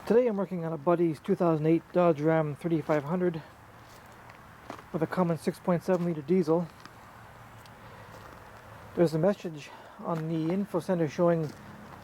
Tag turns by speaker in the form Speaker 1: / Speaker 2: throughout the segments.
Speaker 1: Today I'm working on a buddy's 2008 Dodge Ram 3500 with a Cummins 6.7 liter diesel. There's a message on the info center showing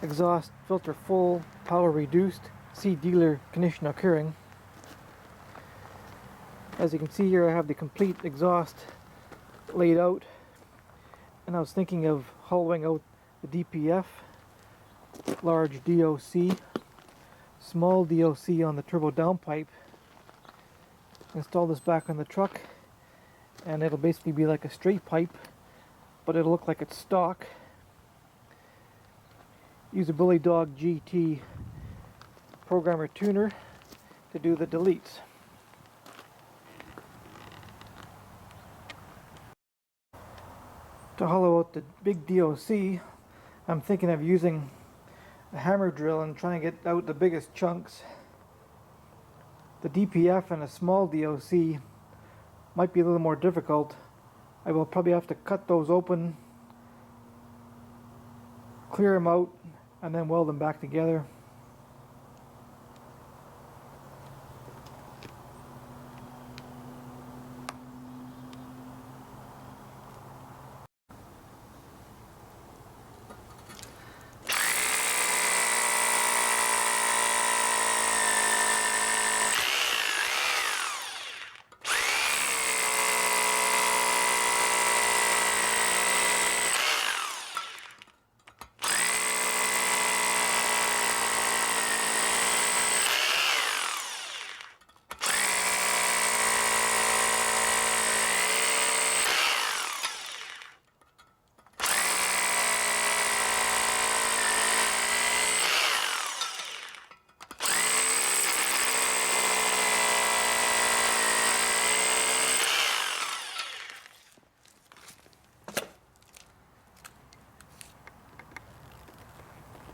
Speaker 1: exhaust filter full, power reduced, see dealer condition occurring. As you can see here, I have the complete exhaust laid out, and I was thinking of hollowing out the DPF, large DOC, small DOC on the turbo downpipe, install this back on the truck, and it'll basically be like a straight pipe, but it'll look like it's stock. Use a Bully Dog GT programmer tuner to do the deletes. To hollow out the big DOC, I'm thinking of using a hammer drill and trying to get out the biggest chunks. The DPF and a small DOC might be a little more difficult. I will probably have to cut those open, clear them out, and then weld them back together.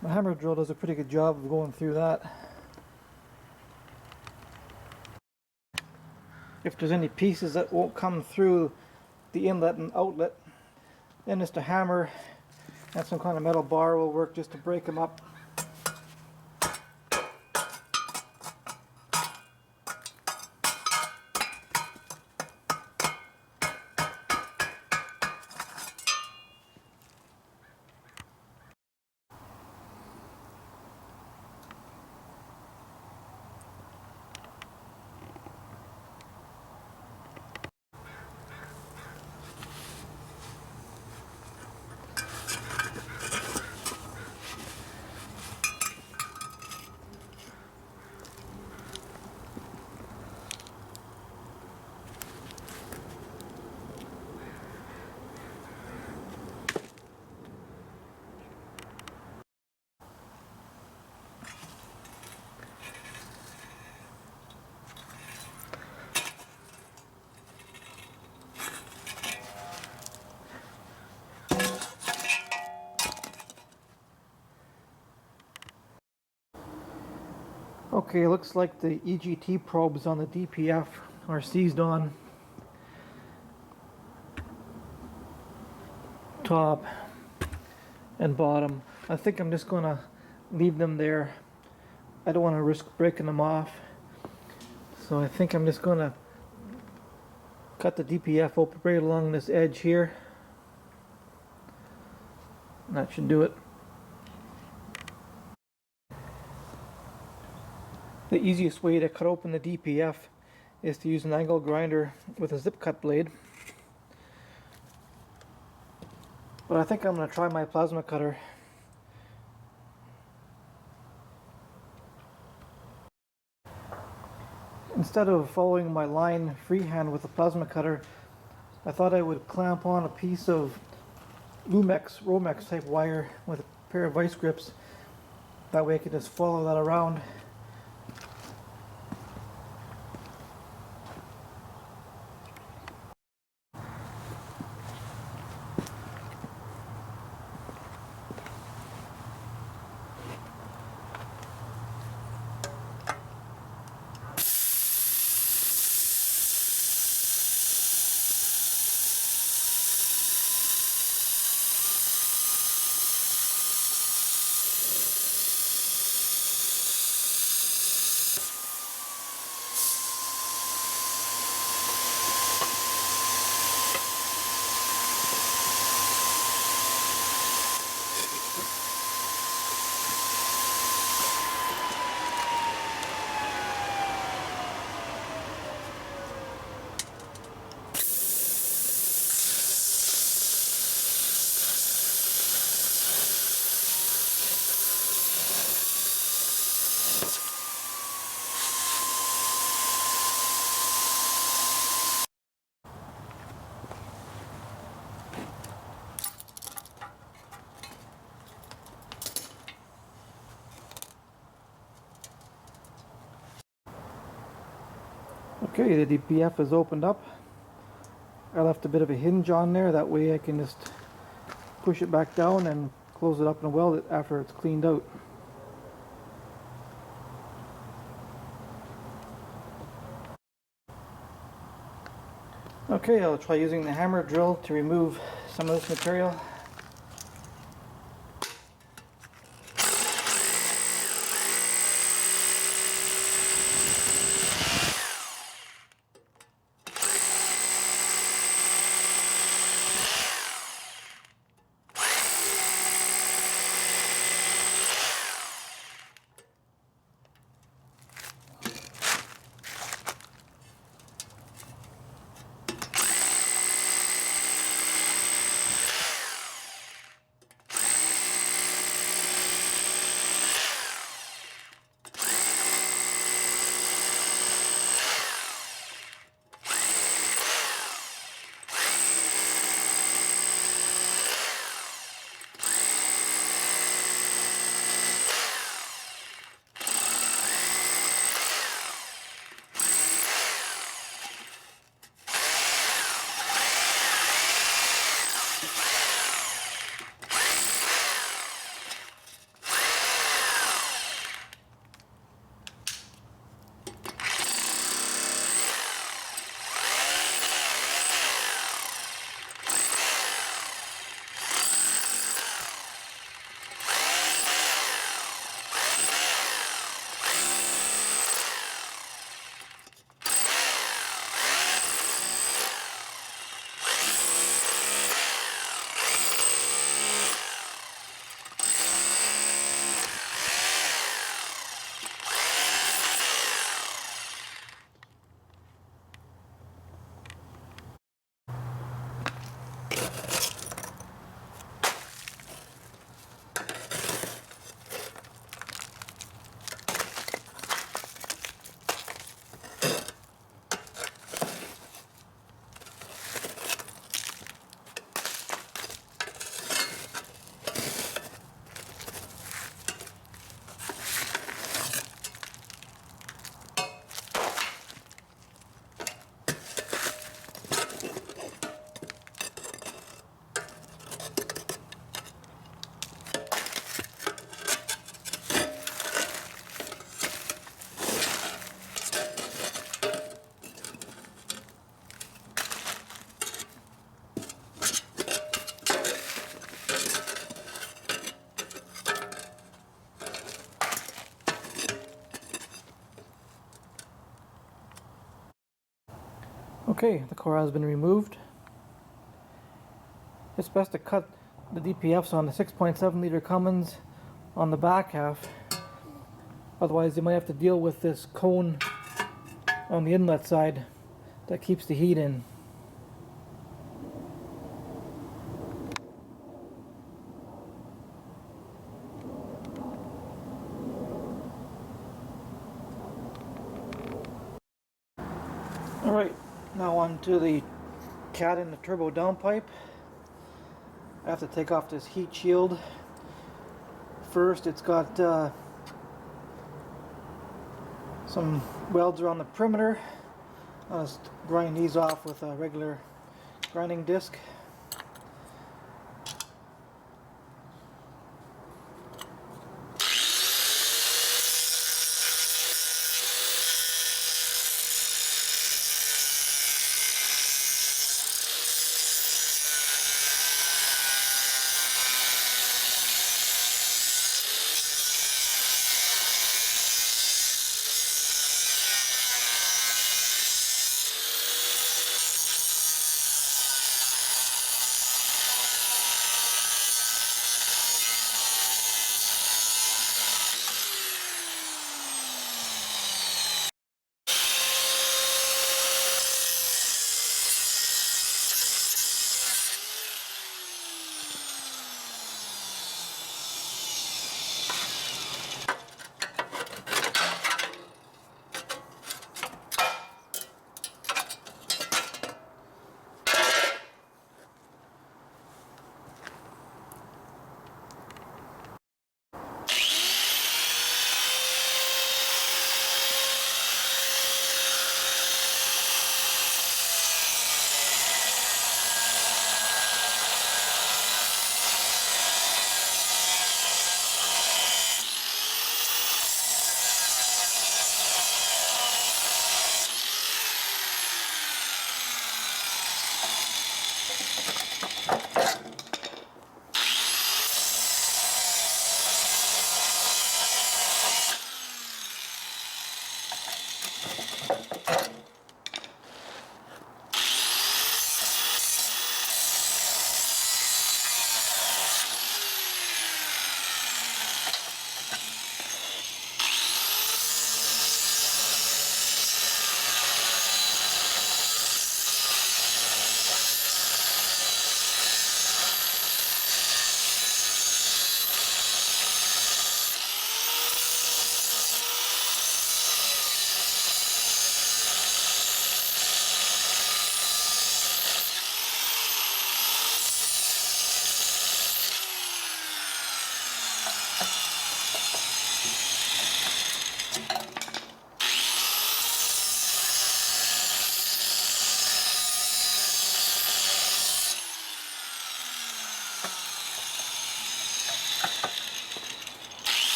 Speaker 1: My hammer drill does a pretty good job of going through that. If there's any pieces that won't come through the inlet and outlet, then just a hammer and some kind of metal bar will work just to break them up. Okay, it looks like the EGT probes on the DPF are seized on. Top and bottom. I think I'm just going to leave them there. I don't want to risk breaking them off. So I think I'm just going to cut the DPF open right along this edge here. And that should do it. The easiest way to cut open the DPF is to use an angle grinder with a zip cut blade. But I think I'm going to try my plasma cutter. Instead of following my line freehand with a plasma cutter, I thought I would clamp on a piece of Romex type wire with a pair of vice grips. That way I can just follow that around. Okay, the DPF is opened up. I left a bit of a hinge on there, that way I can just push it back down and close it up and weld it after it's cleaned out. Okay, I'll try using the hammer drill to remove some of this material. Okay, the core has been removed. It's best to cut the DPFs on the 6.7 liter Cummins on the back half. Otherwise you might have to deal with this cone on the inlet side that keeps the heat in. Alright, now on to the cat and the turbo downpipe. I have to take off this heat shield. First, it's got some welds around the perimeter. I'll just grind these off with a regular grinding disc.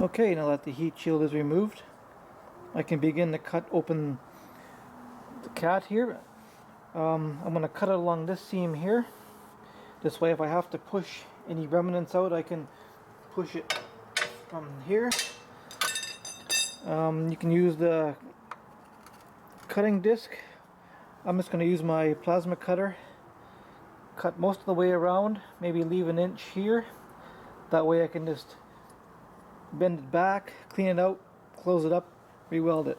Speaker 1: Okay, now that the heat shield is removed, I can begin to cut open the cat here. I'm going to cut it along this seam here. This way if I have to push any remnants out, I can push it from here. You can use the cutting disc. I'm just going to use my plasma cutter. Cut most of the way around, maybe leave an inch here. That way I can just bend it back, clean it out, close it up, re-weld it.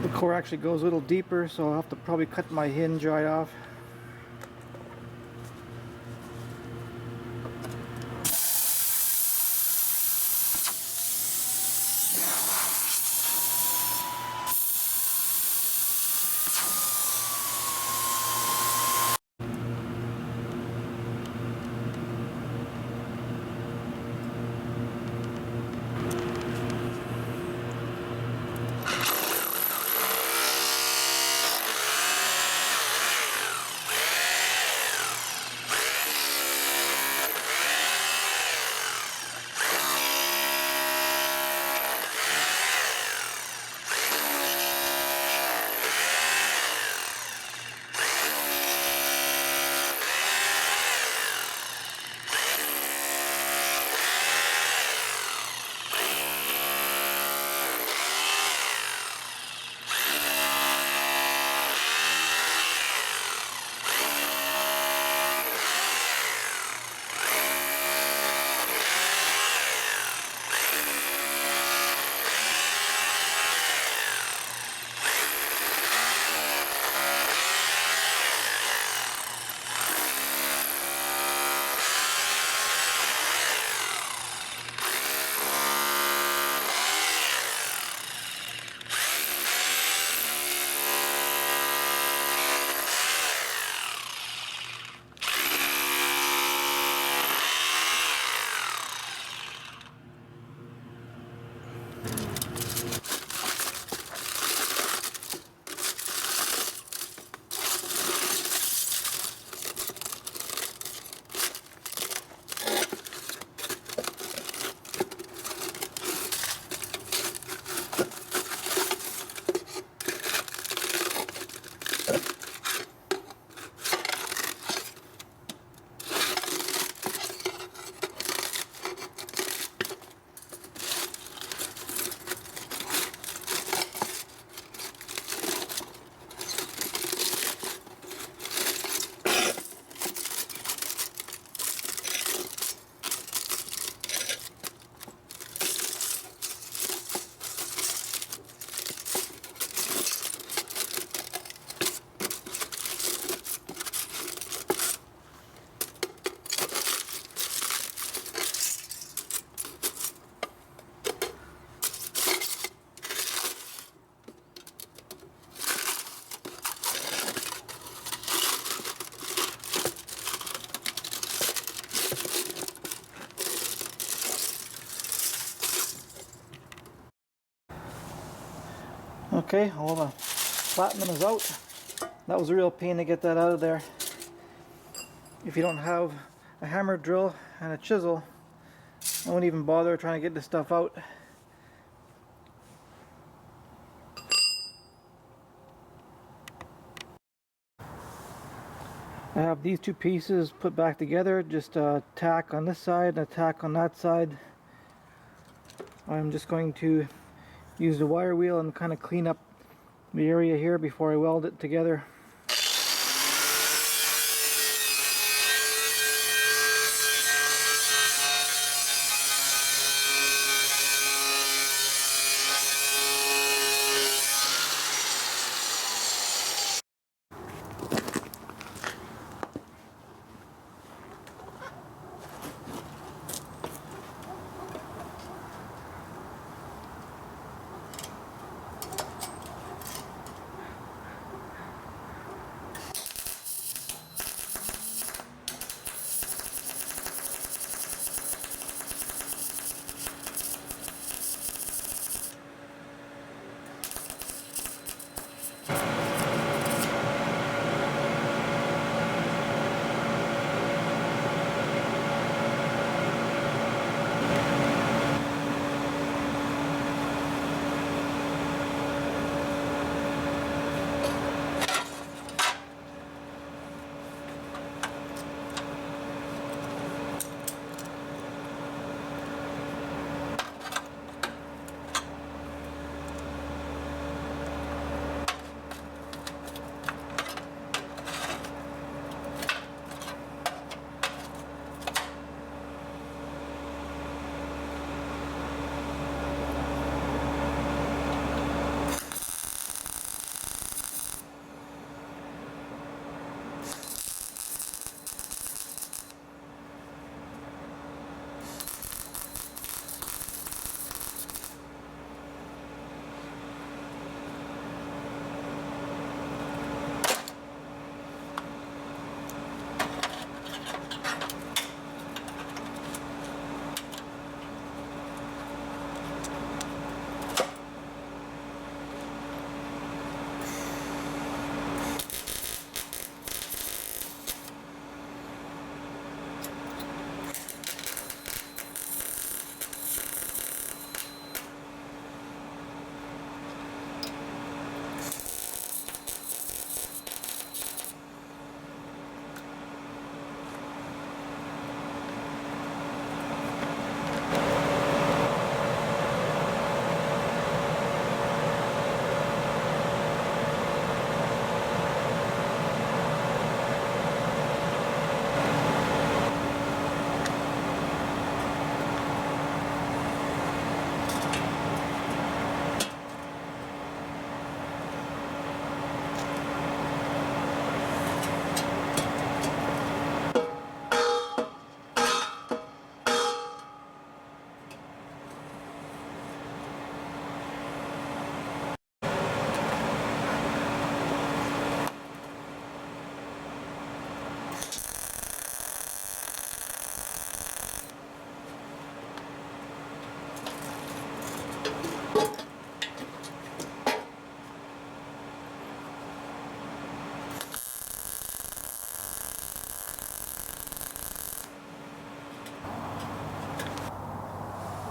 Speaker 1: The core actually goes a little deeper, so I'll have to probably cut my hinge right off. Okay, all the platinum is out. That was a real pain to get that out of there. If you don't have a hammer drill and a chisel, I won't even bother trying to get this stuff out. I have these two pieces put back together, just a tack on this side and a tack on that side. I'm just going to use the wire wheel and kind of clean up the area here before I weld it together.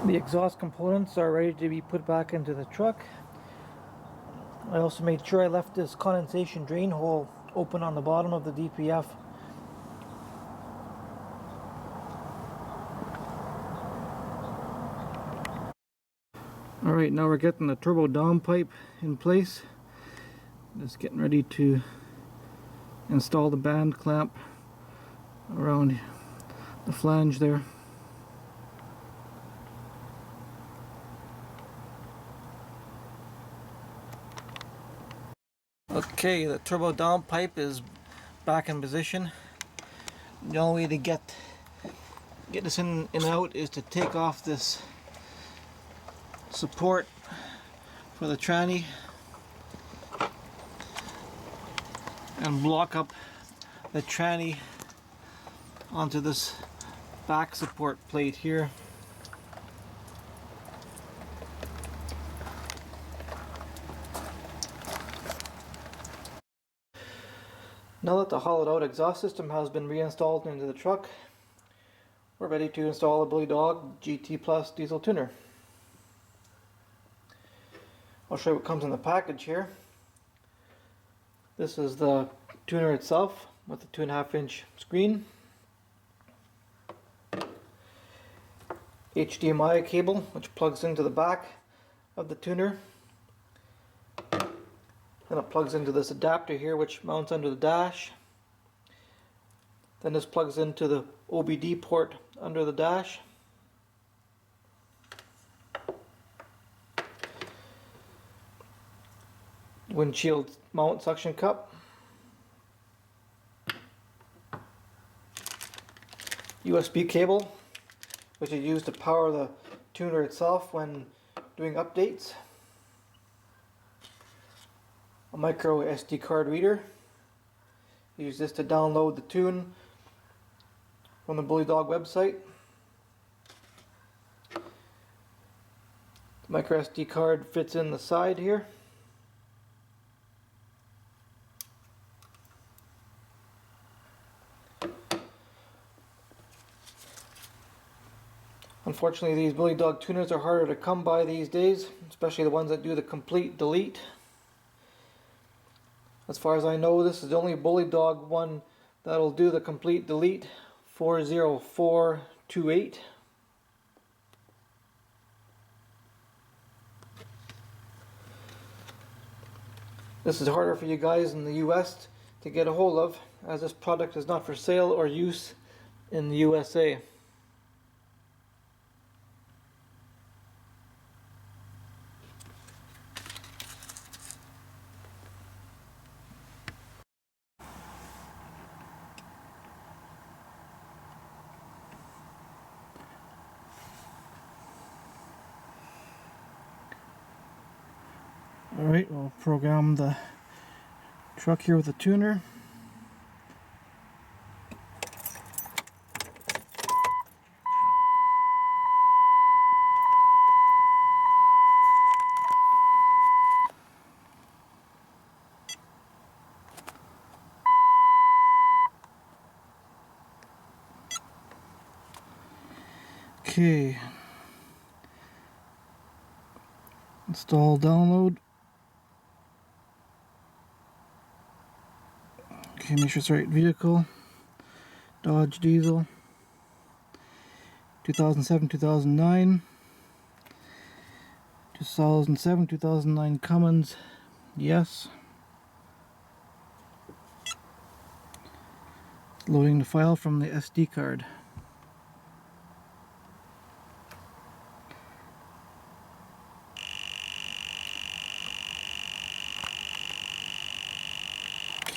Speaker 1: The exhaust components are ready to be put back into the truck. I also made sure I left this condensation drain hole open on the bottom of the DPF. Alright, now we're getting the turbo dom pipe in place. Just getting ready to install the band clamp around the flange there. Okay, the turbo dom pipe is back in position. The only way to get this in and out is to take off this support for the tranny and block up the tranny onto this back support plate here. Now that the hollowed out exhaust system has been reinstalled into the truck, we're ready to install a Bulldog GT Plus diesel tuner. I'll show you what comes in the package here. This is the tuner itself with a 2.5-inch screen, HDMI cable which plugs into the back of the tuner. Then it plugs into this adapter here which mounts under the dash. Then this plugs into the OBD port under the dash. Windshield mount suction cup. USB cable which is used to power the tuner itself when doing updates. A micro SD card reader. Use this to download the tune from the Bulldog website. The micro SD card fits in the side here. Unfortunately, these Bulldog tuners are harder to come by these days, especially the ones that do the complete delete. As far as I know, this is the only Bulldog one that'll do the complete delete, 40428. This is harder for you guys in the US to get a hold of, as this product is not for sale or use in the USA. Alright, we'll program the truck here with the tuner. Okay. Install download. Okay, make sure it's the right vehicle. Dodge diesel. 2007, 2009. 2007, 2009 Cummins. Yes. Loading the file from the SD card.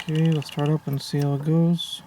Speaker 1: Okay, let's start up and see how it goes.